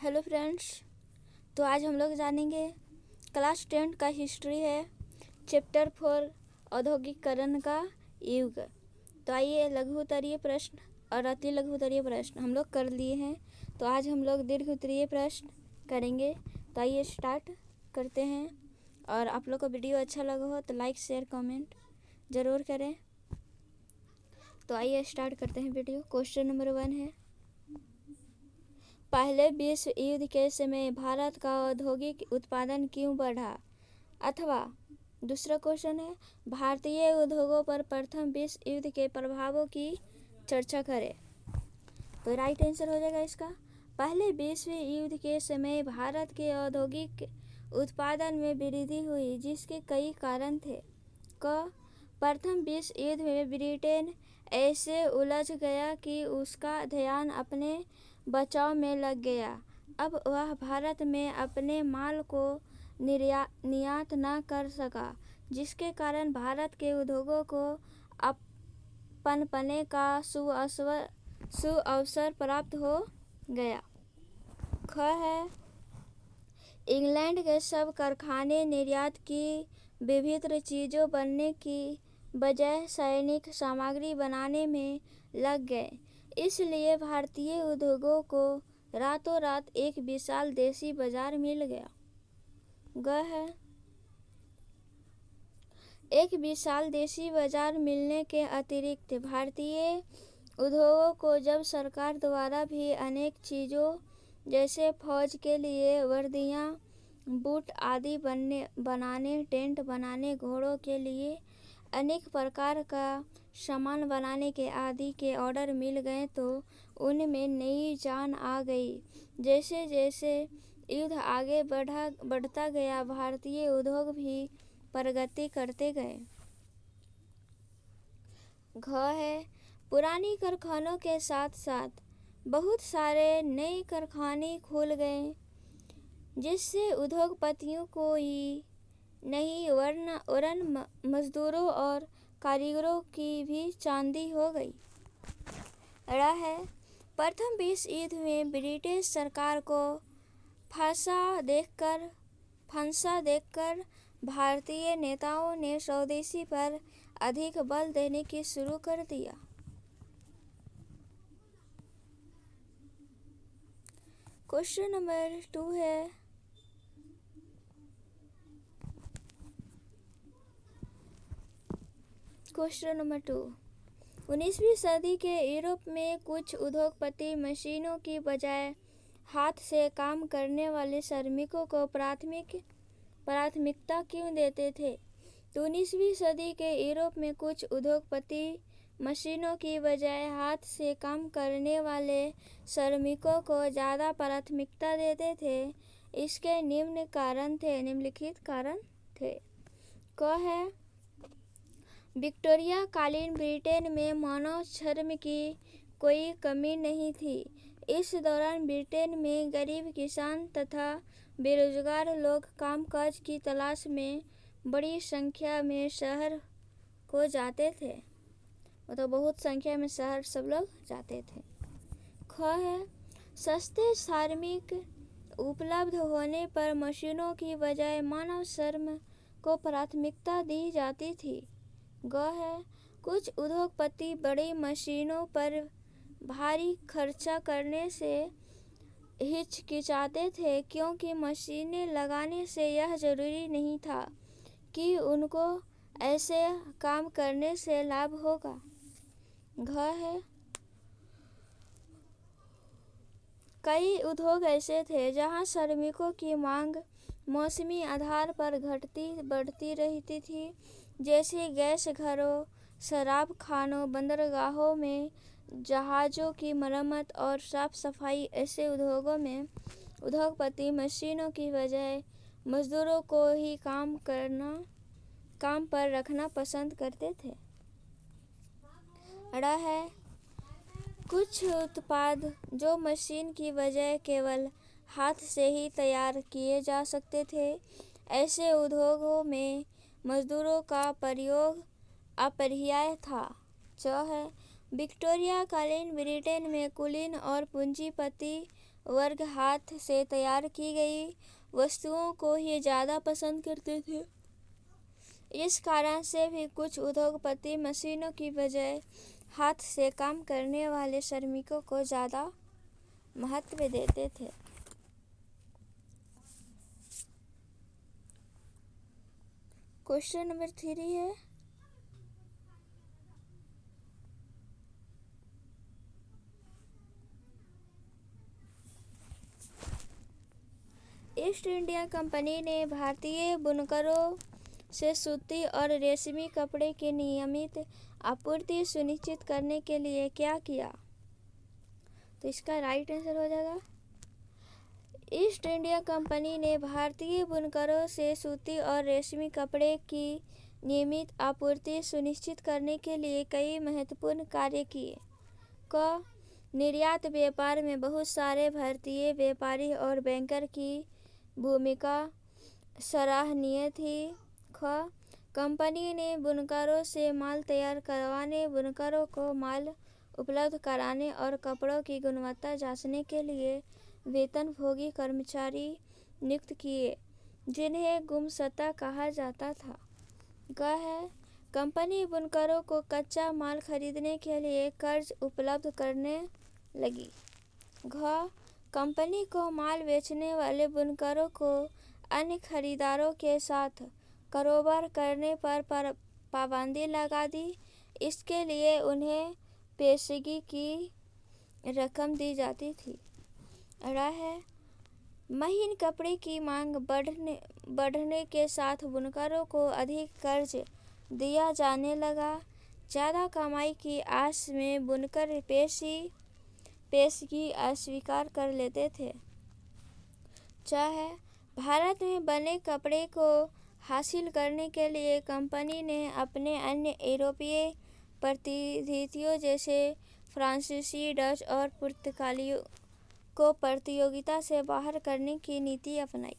Hello friends. तो आज हम लोग जानेंगे क्लास 10 का हिस्ट्री है, चैप्टर 4 औद्योगिकरण का युग। तो आइए लघु उत्तरीय प्रश्न और अति लघु उत्तरीय प्रश्न हम लोग कर लिए हैं। तो आज हम लोग दीर्घ उत्तरीय प्रश्न करेंगे। तो आइए स्टार्ट करते हैं। और आप लोग को वीडियो अच्छा लगा हो तो लाइक शेयर कमेंट ज़रूर करें। तो आइए स्टार्ट करते हैं वीडियो। क्वेश्चन नंबर 1 है, पहले विश्व युद्ध के समय भारत का औद्योगिक उत्पादन क्यों बढ़ा? अथवा दूसरा क्वेश्चन है, भारतीय उद्योगों पर प्रथम विश्व युद्ध के प्रभावों की चर्चा करें। तो राइट आंसर हो जाएगा इसका, पहले विश्व युद्ध के समय भारत के औद्योगिक उत्पादन में वृद्धि हुई, जिसके कई कारण थे। प्रथम विश्व युद्ध में ब्रिटेन ऐसे उलझ गया कि उसका ध्यान अपने बचाव में लग गया। अब वह भारत में अपने माल को निर्यात न कर सका, जिसके कारण भारत के उद्योगों को पनपने का सुअवसर प्राप्त हो गया। ख है, इंग्लैंड के सब कारखाने निर्यात की विभिन्न चीज़ों बनने की बजाय सैनिक सामग्री बनाने में लग गए, इसलिए भारतीय उद्योगों को रातों रात एक विशाल देशी बाजार मिल गया। ग है, एक विशाल देशी बाजार मिलने के अतिरिक्त भारतीय उद्योगों को जब सरकार द्वारा भी अनेक चीज़ों जैसे फौज के लिए वर्दियाँ, बूट आदि बनाने, टेंट बनाने, घोड़ों के लिए अनेक प्रकार का सामान बनाने के आदि के ऑर्डर मिल गए, तो उनमें नई जान आ गई। जैसे जैसे युद्ध आगे बढ़ता गया, भारतीय उद्योग भी प्रगति करते गए। घ है, पुरानी कारखानों के साथ साथ बहुत सारे नए कारखाने खुल गए, जिससे उद्योगपतियों को ही नहीं वरन मजदूरों और कारीगरों की भी चांदी हो गई। रा है, प्रथम विश्व युद्ध में ब्रिटिश सरकार को फंसा देखकर भारतीय नेताओं ने स्वदेशी पर अधिक बल देने की शुरू कर दिया। क्वेश्चन नंबर 2 है, क्वेश्चन नंबर 2, 19वीं सदी के यूरोप में कुछ उद्योगपति मशीनों की बजाय हाथ से काम करने वाले श्रमिकों को प्राथमिकता क्यों देते थे? तो 19वीं सदी के यूरोप में कुछ उद्योगपति मशीनों की बजाय हाथ से काम करने वाले श्रमिकों को ज़्यादा प्राथमिकता देते थे। इसके निम्नलिखित कारण थे। क है, विक्टोरिया कालीन ब्रिटेन में मानव श्रम की कोई कमी नहीं थी। इस दौरान ब्रिटेन में गरीब किसान तथा बेरोजगार लोग कामकाज की तलाश में बड़ी संख्या में शहर को जाते थे। मतलब बहुत संख्या में शहर सब लोग जाते थे। ख है, सस्ते श्रमिक उपलब्ध होने पर मशीनों की बजाय मानव श्रम को प्राथमिकता दी जाती थी। ग है, कुछ उद्योगपति बड़ी मशीनों पर भारी खर्चा करने से हिचकिचाते थे, क्योंकि मशीनें लगाने से यह जरूरी नहीं था कि उनको ऐसे काम करने से लाभ होगा। घ है, कई उद्योग ऐसे थे जहां श्रमिकों की मांग मौसमी आधार पर बढ़ती रहती थी, जैसे गैस घरों, शराब खानों, बंदरगाहों में जहाज़ों की मरम्मत और साफ सफाई। ऐसे उद्योगों में उद्योगपति मशीनों की बजाय मजदूरों को ही काम पर रखना पसंद करते थे। ड़ है, कुछ उत्पाद जो मशीन की बजाय केवल हाथ से ही तैयार किए जा सकते थे, ऐसे उद्योगों में मजदूरों का प्रयोग अपरिहार्य था। च है, विक्टोरिया कालीन ब्रिटेन में कुलीन और पूंजीपति वर्ग हाथ से तैयार की गई वस्तुओं को ही ज़्यादा पसंद करते थे। इस कारण से भी कुछ उद्योगपति मशीनों की बजाय हाथ से काम करने वाले श्रमिकों को ज़्यादा महत्व देते थे। क्वेश्चन नंबर 3 है, ईस्ट इंडिया कंपनी ने भारतीय बुनकरों से सूती और रेशमी कपड़े की नियमित आपूर्ति सुनिश्चित करने के लिए क्या किया? तो इसका राइट आंसर हो जाएगा, ईस्ट इंडिया कंपनी ने भारतीय बुनकरों से सूती और रेशमी कपड़े की नियमित आपूर्ति सुनिश्चित करने के लिए कई महत्वपूर्ण कार्य किए। क निर्यात व्यापार में बहुत सारे भारतीय व्यापारी और बैंकर की भूमिका सराहनीय थी। ख कंपनी ने बुनकरों से माल तैयार करवाने, बुनकरों को माल उपलब्ध कराने और कपड़ों की गुणवत्ता जांचने के लिए वेतनभोगी कर्मचारी नियुक्त किए, जिन्हें गुमस्ता कहा जाता था। ग है कंपनी बुनकरों को कच्चा माल खरीदने के लिए कर्ज उपलब्ध करने लगी। घ कंपनी को माल बेचने वाले बुनकरों को अन्य खरीदारों के साथ कारोबार करने पर पाबंदी लगा दी। इसके लिए उन्हें पेशगी की रकम दी जाती थी। अड़ा है महीन कपड़े की मांग बढ़ने के साथ बुनकरों को अधिक कर्ज दिया जाने लगा। ज़्यादा कमाई की आस में बुनकर पेशगी अस्वीकार कर लेते थे। चाहे भारत में बने कपड़े को हासिल करने के लिए कंपनी ने अपने अन्य यूरोपीय प्रतिद्वंदियों जैसे फ्रांसीसी, डच और पुर्तगालियों को प्रतियोगिता से बाहर करने की नीति अपनाई।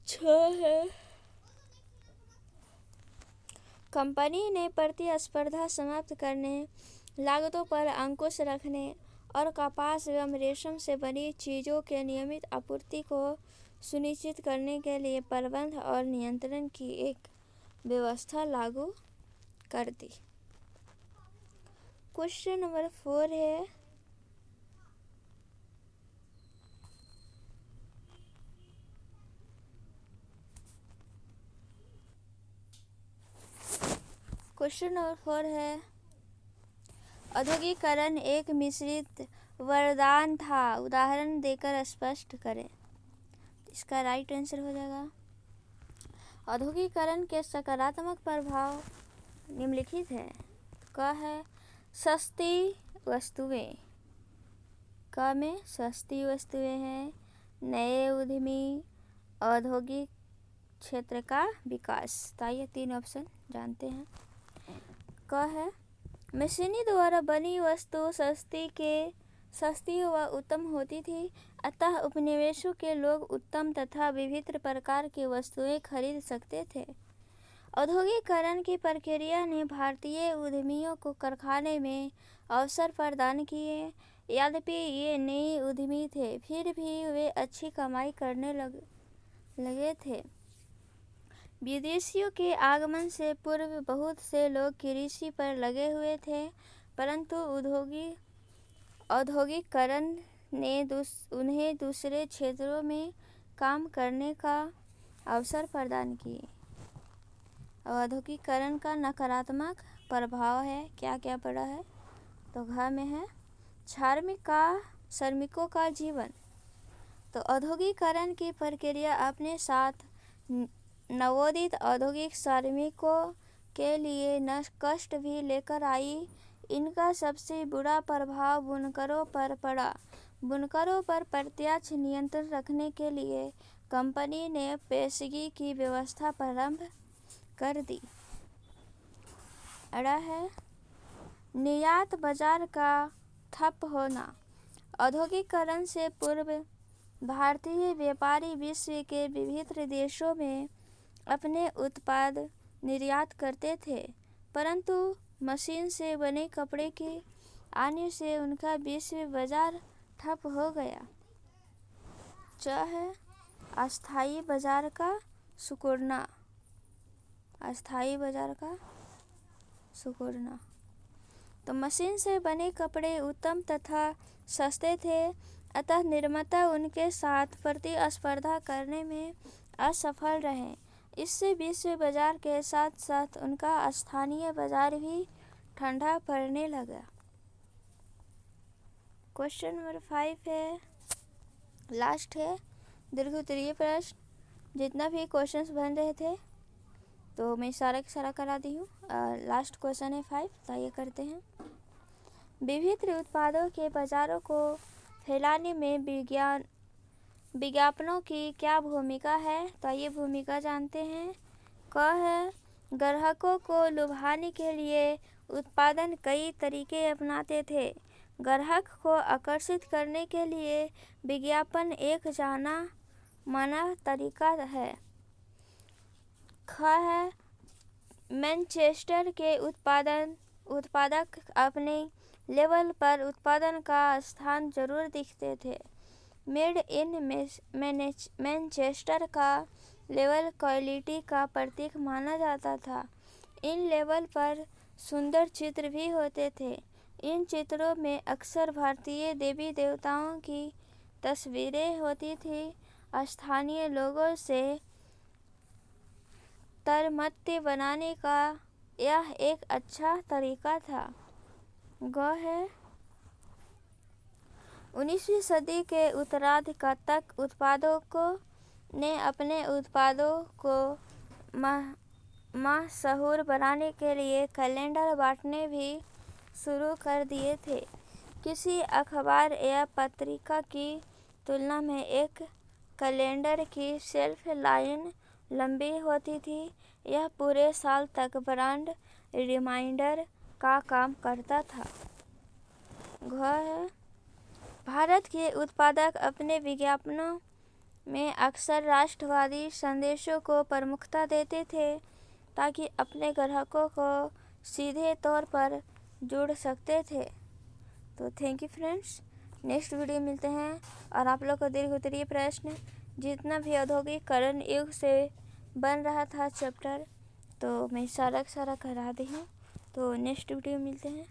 6 है कंपनी ने प्रतिस्पर्धा समाप्त करने, लागतों पर अंकुश रखने और कपास एवं रेशम से बनी चीज़ों के नियमित आपूर्ति को सुनिश्चित करने के लिए प्रबंध और नियंत्रण की एक व्यवस्था लागू कर दी। क्वेश्चन नंबर 4 है, औद्योगिकरण एक मिश्रित वरदान था, उदाहरण देकर स्पष्ट करें। इसका राइट आंसर हो जाएगा, औद्योगिकरण के सकारात्मक प्रभाव निम्नलिखित है। क है सस्ती वस्तुएं, क में सस्ती वस्तुएं हैं, नए उद्यमी, औद्योगिक क्षेत्र का विकास। तो ये 3 ऑप्शन जानते हैं। क है मशीनी द्वारा बनी वस्तु सस्ती व उत्तम होती थी, अतः उपनिवेशों के लोग उत्तम तथा विभिन्न प्रकार की वस्तुएं खरीद सकते थे। औद्योगिकरण की प्रक्रिया ने भारतीय उद्यमियों को कारखाने में अवसर प्रदान किए। यद्यपि ये नए उद्यमी थे, फिर भी वे अच्छी कमाई करने लगे थे। विदेशियों के आगमन से पूर्व बहुत से लोग कृषि पर लगे हुए थे, परंतु औद्योगिकरण ने उन्हें दूसरे क्षेत्रों में काम करने का अवसर प्रदान किए। औद्योगिकरण का नकारात्मक प्रभाव है, क्या क्या पड़ा है? तो घ में है श्रमिकों का जीवन। तो औद्योगिकरण की प्रक्रिया अपने साथ नवोदित औद्योगिक श्रमिकों के लिए कष्ट भी लेकर आई। इनका सबसे बुरा प्रभाव बुनकरों पर पड़ा। बुनकरों पर प्रत्यक्ष नियंत्रण रखने के लिए कंपनी ने पेशगी की व्यवस्था प्रारंभ कर दी। अड़ा है निर्यात बाजार का ठप होना। औद्योगिकरण से पूर्व भारतीय व्यापारी विश्व के विभिन्न देशों में अपने उत्पाद निर्यात करते थे, परंतु मशीन से बने कपड़े की आने से उनका विश्व बाजार ठप हो गया। च है अस्थायी बाजार का सिकुड़ना। अस्थायी बाजार का सिकुड़ना। तो मशीन से बने कपड़े उत्तम तथा सस्ते थे, अतः निर्माता उनके साथ प्रतिस्पर्धा करने में असफल रहे। इससे विश्व बाजार के साथ साथ उनका स्थानीय बाजार भी ठंडा पड़ने लगा। क्वेश्चन नंबर 5 है, लास्ट है, दीर्घ उत्तरीय प्रश्न। जितना भी क्वेश्चंस बन रहे थे तो मैं सारा का सारा करा दी हूँ। लास्ट क्वेश्चन है 5, तो ये करते हैं। विभिन्न उत्पादों के बाजारों को फैलाने में विज्ञापनों की क्या भूमिका है, तो ये भूमिका जानते हैं। क है ग्राहकों को लुभाने के लिए उत्पादन कई तरीके अपनाते थे। ग्राहक को आकर्षित करने के लिए विज्ञापन एक जाना माना तरीका है। ख है मैनचेस्टर के उत्पादक अपने लेवल पर उत्पादन का स्थान जरूर दिखते थे। मेड इन मैनचेस्टर का लेवल क्वालिटी का प्रतीक माना जाता था। इन लेवल पर सुंदर चित्र भी होते थे। इन चित्रों में अक्सर भारतीय देवी देवताओं की तस्वीरें होती थी। स्थानीय लोगों से तरमत्ती बनाने का यह एक अच्छा तरीका था। ग है 19वीं सदी के उत्तरार्ध तक उत्पादकों ने अपने उत्पादों को मशहूर बनाने के लिए कैलेंडर बांटने भी शुरू कर दिए थे। किसी अखबार या पत्रिका की तुलना में एक कैलेंडर की शेल्फ लाइन लंबी होती थी। यह पूरे साल तक ब्रांड रिमाइंडर का काम करता था। घ है भारत के उत्पादक अपने विज्ञापनों में अक्सर राष्ट्रवादी संदेशों को प्रमुखता देते थे ताकि अपने ग्राहकों को सीधे तौर पर जोड़ सकते थे। तो thank you friends, next video मिलते हैं। और आप लोग को दीर्घ उत्तरीय प्रश्न जितना भी औद्योगिकरण युग से बन रहा था चैप्टर, तो मैं सारा का सारा करा दी हूँ। तो नेक्स्ट वीडियो मिलते हैं।